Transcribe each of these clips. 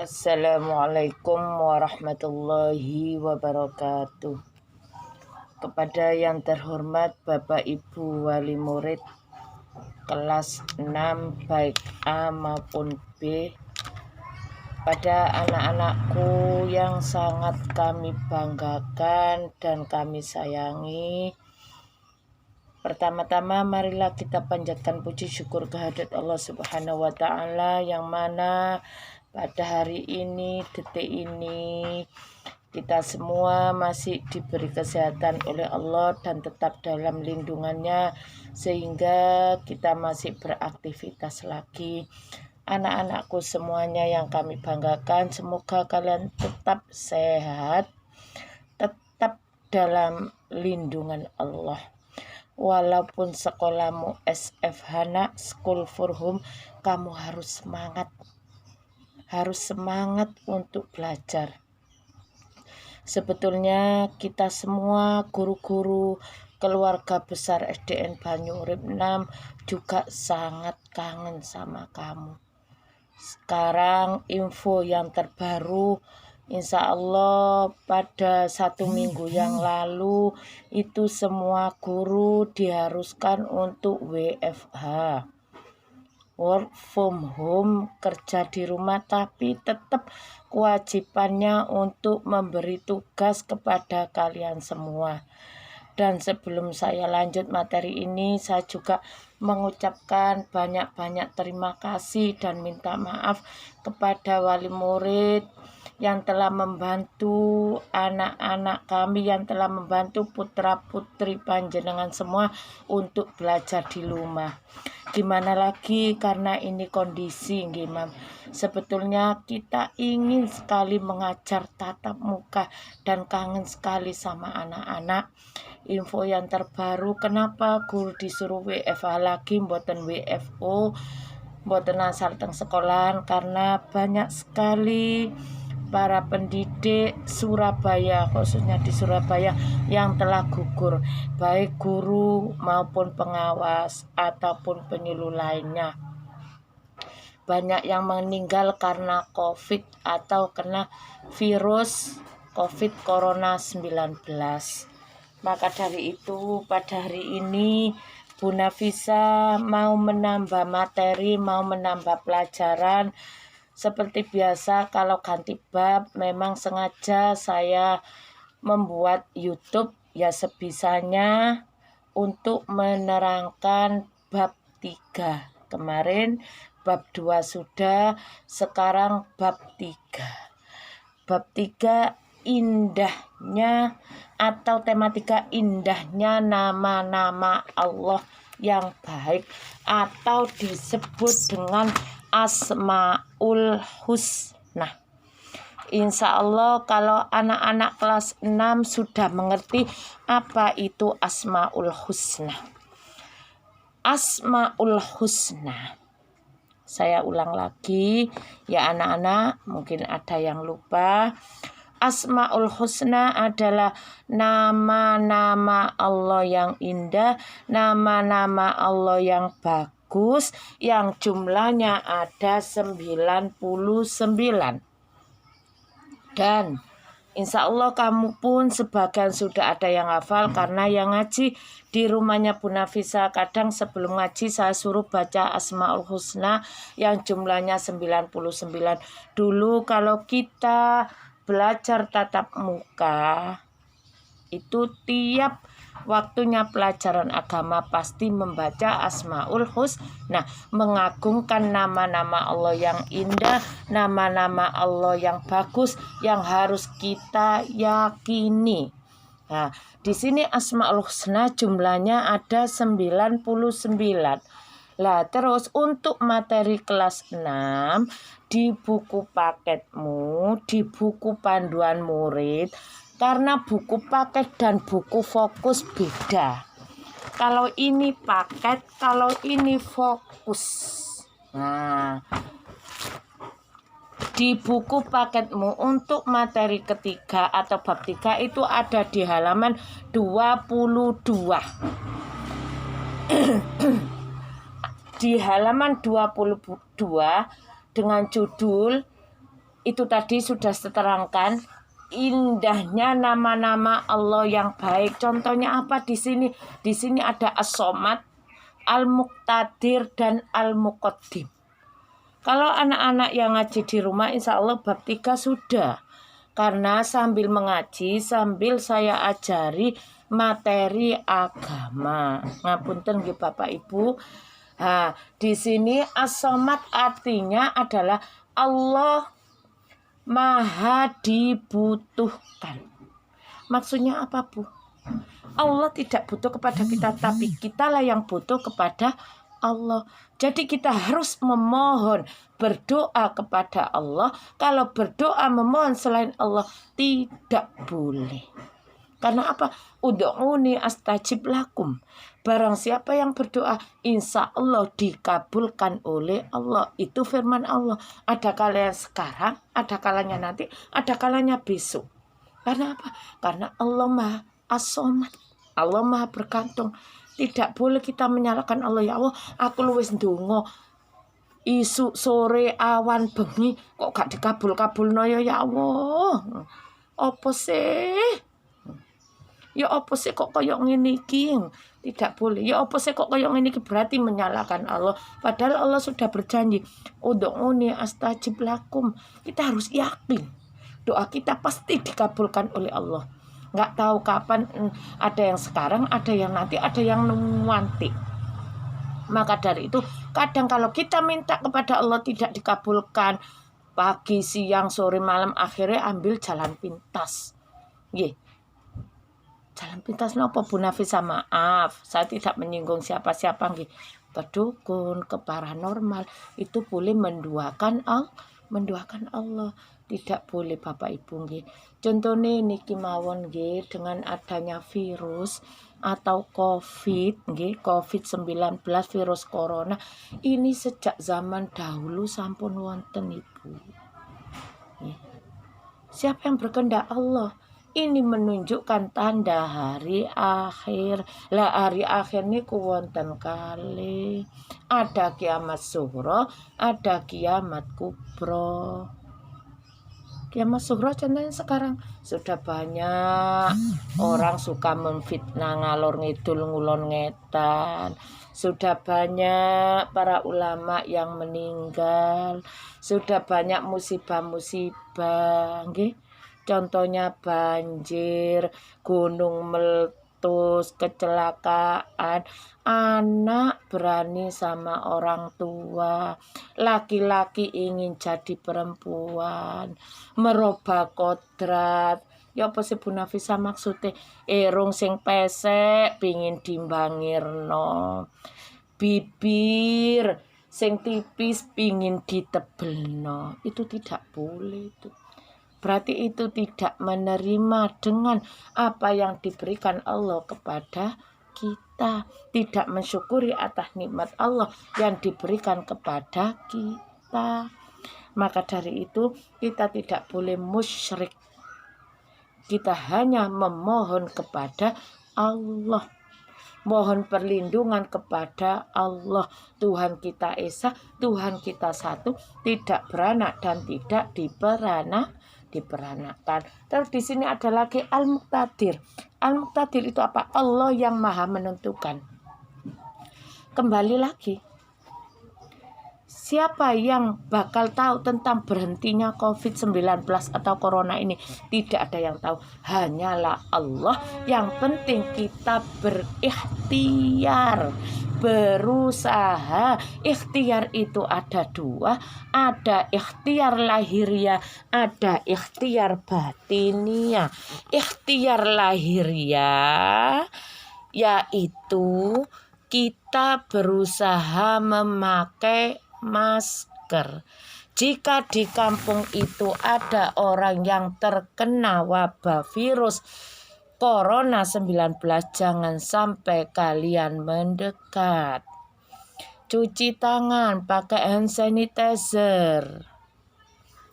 Assalamualaikum warahmatullahi wabarakatuh. Kepada yang terhormat Bapak Ibu Wali Murid kelas 6 baik A maupun B, pada anak-anakku yang sangat kami banggakan dan kami sayangi, pertama-tama marilah kita panjatkan puji syukur kehadirat Allah Subhanahu wa Ta'ala, yang mana pada hari ini, detik ini, kita semua masih diberi kesehatan oleh Allah dan tetap dalam lindungannya, sehingga kita masih beraktivitas lagi. Anak-anakku semuanya yang kami banggakan, semoga kalian tetap sehat, tetap dalam lindungan Allah. Walaupun sekolahmu SFH, School for Home, kamu harus semangat untuk belajar. Sebetulnya kita semua guru-guru keluarga besar SDN Banyurip 6 juga sangat kangen sama kamu. Sekarang info yang terbaru, insya Allah pada 1 minggu yang lalu itu semua guru diharuskan untuk WFH, work from home, kerja di rumah, tapi tetap kewajibannya untuk memberi tugas kepada kalian semua. Dan sebelum saya lanjut materi ini, saya juga mengucapkan banyak-banyak terima kasih dan minta maaf kepada wali murid yang telah membantu anak-anak kami, yang telah membantu putra-putri panjenengan semua untuk belajar di rumah. Gimana lagi, karena ini kondisi gimana. Sebetulnya kita ingin sekali mengajar tatap muka dan kangen sekali sama anak-anak. Info yang terbaru, kenapa guru disuruh WFH lagi, mboten WFO, mboten asal teng sekolahan, karena banyak sekali para pendidik Surabaya, khususnya di Surabaya, yang telah gugur, baik guru maupun pengawas ataupun penyuluh lainnya. Banyak yang meninggal karena COVID atau kena virus COVID Corona 19. Maka dari itu pada hari ini Bu Nafisa mau menambah materi, mau menambah pelajaran. Seperti biasa kalau ganti bab, memang sengaja saya membuat YouTube ya sebisanya untuk menerangkan bab 3. Kemarin bab 2 sudah, sekarang bab 3. Bab 3 indahnya atau tematika indahnya nama-nama Allah yang baik atau disebut dengan Asmaul Husna. Insya Allah kalau anak-anak kelas 6 sudah mengerti apa itu Asmaul Husna. Asmaul Husna, saya ulang lagi ya anak-anak, mungkin ada yang lupa. Asmaul Husna adalah nama-nama Allah yang indah, nama-nama Allah yang bagus, yang jumlahnya ada 99. Dan insya Allah kamu pun sebagian sudah ada yang hafal, karena yang ngaji di rumahnya Bu Nafisa, kadang sebelum ngaji saya suruh baca Asmaul Husna yang jumlahnya 99. Dulu kalau kita belajar tatap muka, itu tiap waktunya pelajaran agama pasti membaca Asmaul Husna, mengagungkan nama-nama Allah yang indah, nama-nama Allah yang bagus yang harus kita yakini. Nah, di sini Asmaul Husna jumlahnya ada 99. Lah terus untuk materi kelas 6 di buku paketmu, di buku panduan murid, karena buku paket dan buku fokus beda. Kalau ini paket, kalau ini fokus. Nah, di buku paketmu untuk materi ketiga atau bab 3 itu ada di halaman 22. Di halaman 22 dengan judul Itu tadi sudah terangkan indahnya nama-nama Allah yang baik. Contohnya apa di sini? Di sini ada As-Somad, Al-Muqtadir, dan Al-Muqaddim. Kalau anak-anak yang ngaji di rumah, insya Allah bab 3 sudah. Karena sambil mengaji, sambil saya ajari materi agama. Ngapunten nggih Bapak Ibu. Nah, di sini As-Somad artinya adalah Allah Maha dibutuhkan. Maksudnya apa, Bu? Allah tidak butuh kepada kita, tapi kitalah yang butuh kepada Allah. Jadi kita harus memohon, berdoa kepada Allah. Kalau berdoa memohon selain Allah tidak boleh. Karena apa? Ud'uni astajib lakum. Barang siapa yang berdoa, insya Allah dikabulkan oleh Allah. Itu firman Allah. Ada kalanya sekarang, ada kalanya nanti, ada kalanya besok. Karena apa? Karena Allah Maha As-Somad. Allah Maha bergantung. Tidak boleh kita menyalahkan Allah. Ya Allah, aku luwes ndonga isu sore awan bengi kok gak dikabul-kabulno ya Allah. Apa sih? Ya apa sih kok koyok ngene iki? Tidak boleh. Ya apa sih kok koyok ngene iki? Berarti menyalahkan Allah. Padahal Allah sudah berjanji, ud'uni astajib lakum. Kita harus yakin doa kita pasti dikabulkan oleh Allah. Nggak tahu kapan, ada yang sekarang, ada yang nanti, ada yang nanti. Maka dari itu kadang kalau kita minta kepada Allah tidak dikabulkan, pagi, siang, sore, malam, akhirnya ambil jalan pintas. Jalan pintas nopo Bu Nafisa, maaf, saya tidak menyinggung siapa-siapa nggih. Ke dukun, ke paranormal itu boleh menduakan Allah. Tidak boleh Bapak Ibu nggih. Contohnya niki mawon nggih, dengan adanya virus atau COVID nggih, COVID-19 virus corona ini sejak zaman dahulu sampun wonten Ibu. Siapa yang berkehendak? Allah. Ini menunjukkan tanda hari akhir. Lah hari akhir niku wonten kali. Ada kiamat sughra, ada kiamat kubra. Kiamat sughra contohnya sekarang sudah banyak orang suka memfitnah ngalor ngidul ngulon ngetan. Sudah banyak para ulama yang meninggal. Sudah banyak musibah-musibah nggih. Contohnya banjir, gunung meletus, kecelakaan, anak berani sama orang tua, laki-laki ingin jadi perempuan, merubah kodrat. Ya apa sih Bu Nafisa maksudnya? Irung sing pesek pingin dimbangirno, bibir sing tipis pingin ditebelno. Itu tidak boleh itu. Berarti itu tidak menerima dengan apa yang diberikan Allah kepada kita. Tidak mensyukuri atas nikmat Allah yang diberikan kepada kita. Maka dari itu kita tidak boleh musyrik. Kita hanya memohon kepada Allah. Mohon perlindungan kepada Allah. Tuhan kita Esa, Tuhan kita satu, tidak beranak dan tidak diperanakan. Terus di sini ada lagi Al-Muqtadir. Al-Muqtadir itu apa? Allah yang Maha menentukan. Kembali lagi, siapa yang bakal tahu tentang berhentinya COVID-19 atau Corona ini? Tidak ada yang tahu. Hanyalah Allah. Yang penting kita berikhtiar, berusaha. Ikhtiar itu ada dua. Ada ikhtiar lahiriah, ada ikhtiar batiniah. Ikhtiar lahiriah yaitu kita berusaha memakai masker. Jika di kampung itu ada orang yang terkena wabah virus Corona 19, jangan sampai kalian mendekat. Cuci tangan, pakai hand sanitizer.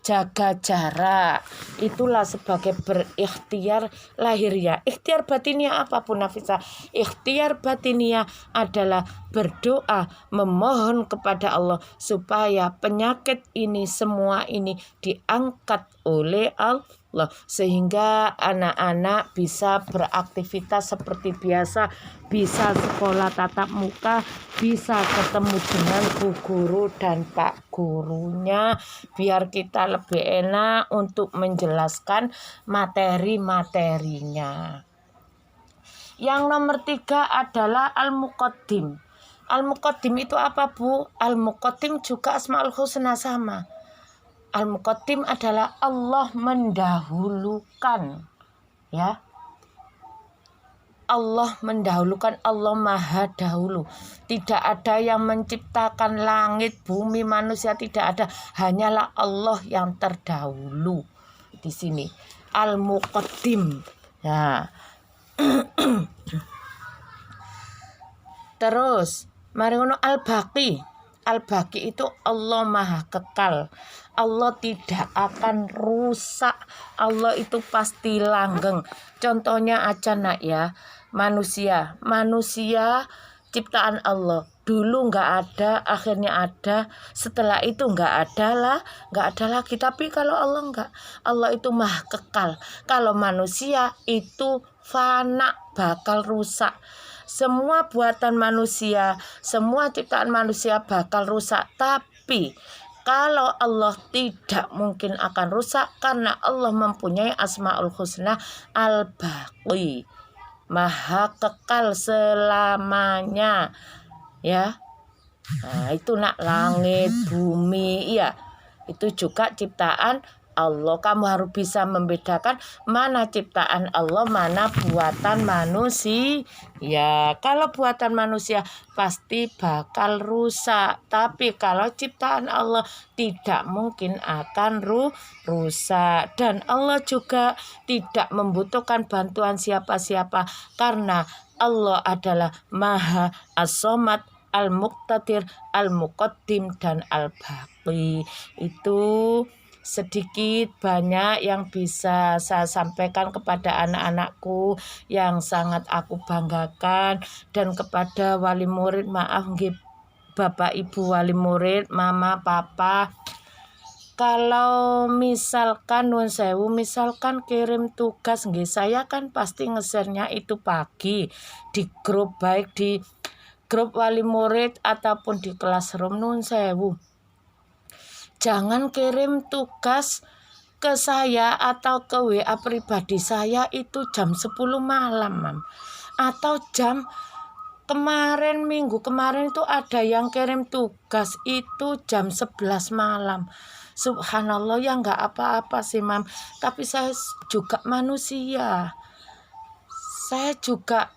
jaga jarak. Itulah sebagai berikhtiar lahiriah. Ikhtiar batiniah apapun Nafisa. Ikhtiar batiniah adalah berdoa, memohon kepada Allah supaya penyakit ini semua ini diangkat oleh Allah sehingga anak-anak bisa beraktivitas seperti biasa, bisa sekolah tatap muka, bisa ketemu dengan bu guru dan pak gurunya, biar kita lebih enak untuk menjelaskan materi-materinya. Yang nomor 3 adalah al-muqaddim. Al-muqaddim itu apa, Bu? Al-muqaddim juga Asmaul Husna sama. Al-muqaddim adalah Allah mendahulukan, ya. Allah mendahulukan, Allah maha dahulu. Tidak ada yang menciptakan langit, bumi, manusia, tidak ada. Hanyalah Allah yang terdahulu. Di sini al-muqaddim. Ya. Terus mari ngono al-baqi. Al-baqi itu Allah maha kekal. Allah tidak akan rusak. Allah itu pasti langgeng. Contohnya aja nak ya, manusia ciptaan Allah. Dulu nggak ada, akhirnya ada, setelah itu nggak ada lagi. Tapi kalau Allah nggak, Allah itu maha kekal. Kalau manusia itu fana, bakal rusak. Semua buatan manusia, semua ciptaan manusia bakal rusak. Tapi kalau Allah tidak mungkin akan rusak karena Allah mempunyai Asmaul Husna al-baqi, maha kekal selamanya, ya. Nah, itu nak langit, bumi, iya. Itu juga ciptaan Allah. Kamu harus bisa membedakan mana ciptaan Allah, mana buatan manusia. Ya, kalau buatan manusia pasti bakal rusak. Tapi kalau ciptaan Allah tidak mungkin akan rusak. Dan Allah juga tidak membutuhkan bantuan siapa-siapa karena Allah adalah Maha As-Somad, Al-Muqtadir, Al-Muqaddim, dan Al-Baqi. Itu sedikit banyak yang bisa saya sampaikan kepada anak-anakku yang sangat aku banggakan, dan kepada wali murid, maaf nggih Bapak Ibu wali murid, Mama, Papa, kalau misalkan nun sewu, misalkan kirim tugas nggih, saya kan pasti nge-share-nya itu pagi di grup, baik di grup wali murid ataupun di classroom. Nun sewu, jangan kirim tugas ke saya atau ke WA pribadi saya itu jam 10 malam, Mam. Atau jam kemarin, minggu kemarin itu ada yang kirim tugas itu jam 11 malam. Subhanallah, ya nggak apa-apa sih, Mam. Tapi saya juga manusia. Saya juga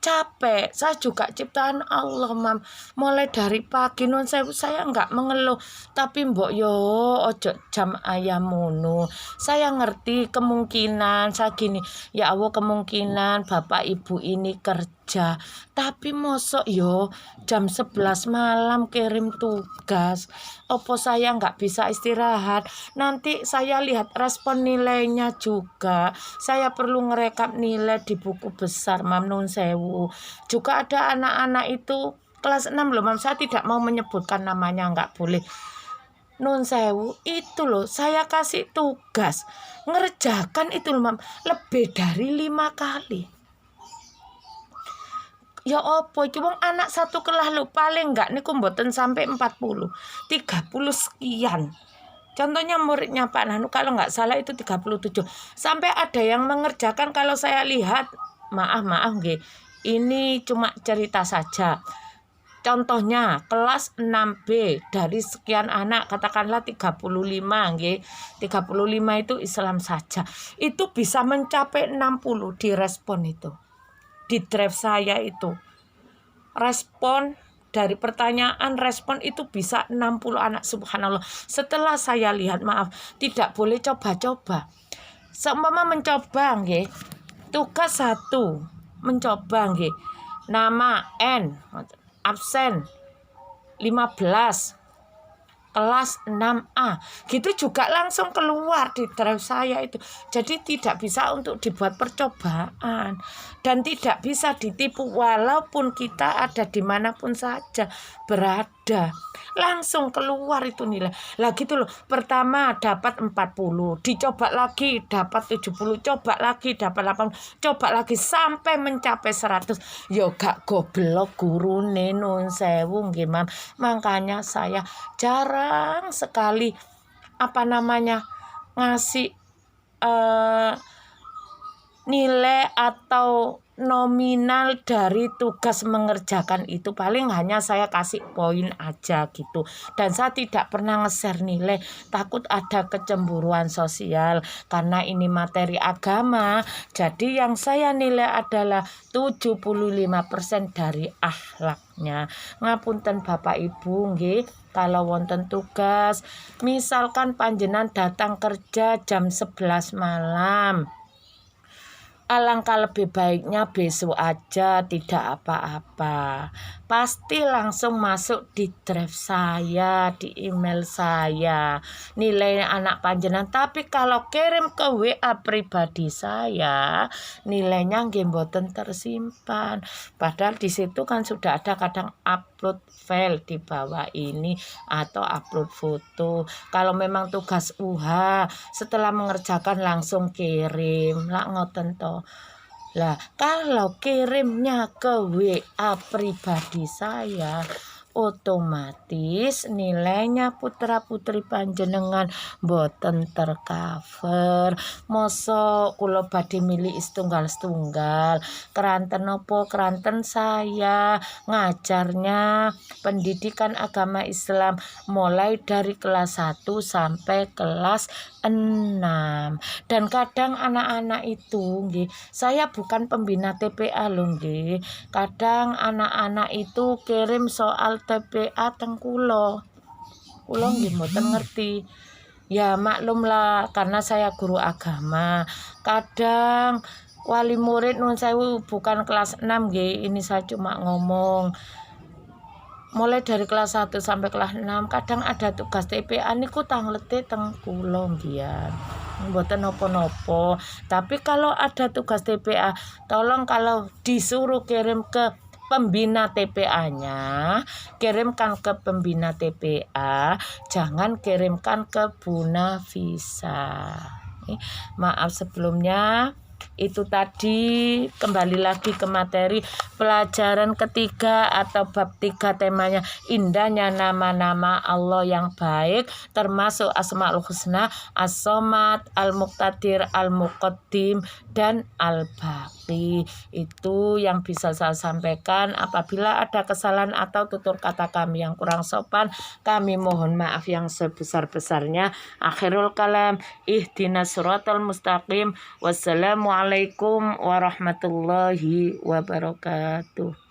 capek, saya juga ciptaan Allah, Mam. Mulai dari pagi nun saya nggak mengeluh, tapi mbok yo ojo jam ayam mono. Saya ngerti kemungkinan saya gini, ya Allah, kemungkinan Bapak Ibu ini kerja, tapi mosok yo jam 11 malam kirim tugas. Opo saya nggak bisa istirahat? Nanti saya lihat respon nilainya juga. Saya perlu ngerekap nilai di buku besar, Mam, nun sewu. Juga ada anak-anak itu kelas 6 loh, Mam. Saya tidak mau menyebutkan namanya, nggak boleh. Nun sewu, itu loh saya kasih tugas ngerjakan itu loh, Mam, lebih dari 5 kali. Ya opo, cuma anak satu kelas lo paling enggak niku mboten sampai 40, 30 sekian. Contohnya muridnya Pak Nanu kalau nggak salah itu 37. Sampai ada yang mengerjakan, kalau saya lihat, maaf nggih, ini cuma cerita saja. Contohnya kelas 6B dari sekian anak, katakanlah 35 nggih. 35 itu Islam saja. Itu bisa mencapai 60 di respon itu. Di drive saya itu respon dari pertanyaan, respon itu bisa 60 anak, subhanallah. Setelah saya lihat, maaf, tidak boleh coba-coba. Seumpama mencoba nggih, tugas 1 mencoba nggih, nama N, absen 15, kelas 6A. Gitu juga langsung keluar di drive saya itu. Jadi tidak bisa untuk dibuat percobaan dan tidak bisa ditipu walaupun kita ada dimanapun saja berada. Langsung keluar itu nilai. Lah gitu loh. Pertama dapat 40, dicoba lagi dapat 70, coba lagi dapat 80, coba lagi sampai mencapai 100. Yo gak goblok gurune nun sewu nggih, Mam. Makanya saya jarang sekali ngasih nilai atau nominal dari tugas mengerjakan itu. Paling hanya saya kasih poin aja gitu, dan saya tidak pernah nge-share nilai, takut ada kecemburuan sosial karena ini materi agama. Jadi yang saya nilai adalah 75% dari akhlaknya. Ngapunten Bapak Ibu nggih, kalau wonten tugas misalkan panjenengan datang kerja jam 11 malam, alangkah lebih baiknya besok aja, tidak apa-apa. Pasti langsung masuk di drive saya, di email saya, nilai anak panjenengan. Tapi kalau kirim ke WA pribadi saya, nilainya nggih mboten tersimpan. Padahal di situ kan sudah ada kadang upload file di bawah ini atau upload foto. Kalau memang tugas UH, setelah mengerjakan langsung kirim, lah ngoten to. Lah kalau kirimnya ke WA pribadi saya, otomatis nilainya putra putri panjenengan boten tercover. Mosok kula badhe milih setunggal keranten nopo, keranten saya ngajarnya pendidikan agama Islam mulai dari kelas 1 sampai kelas 6. Dan kadang anak-anak itu nggih, saya bukan pembina TPA lho nggih. Kadang anak-anak itu kirim soal TPA teng kula. Kula nggih mboten ngerti. Ya maklum lah karena saya guru agama. Kadang wali murid nun sewu bukan kelas 6 nggih. Ini saya cuma ngomong. Mulai dari kelas 1 sampai kelas 6 kadang ada tugas TPA niku tanglete teng kula nggih. Mboten nopo-nopo. Tapi kalau ada tugas TPA, tolong kalau disuruh kirim ke pembina TPA-nya, kirimkan ke pembina TPA, jangan kirimkan ke Bunavisa. Maaf sebelumnya. Itu tadi kembali lagi ke materi pelajaran ketiga atau bab 3, temanya indahnya nama-nama Allah yang baik, termasuk Asmaul Husna, As-Somad, Al-Muqtadir, Al-Muqaddim, dan Al-Baqi. Itu yang bisa saya sampaikan. Apabila ada kesalahan atau tutur kata kami yang kurang sopan, kami mohon maaf yang sebesar-besarnya. Akhirul kalam, ihdinas siratal mustaqim. Wassalamualaikum warahmatullahi wabarakatuh.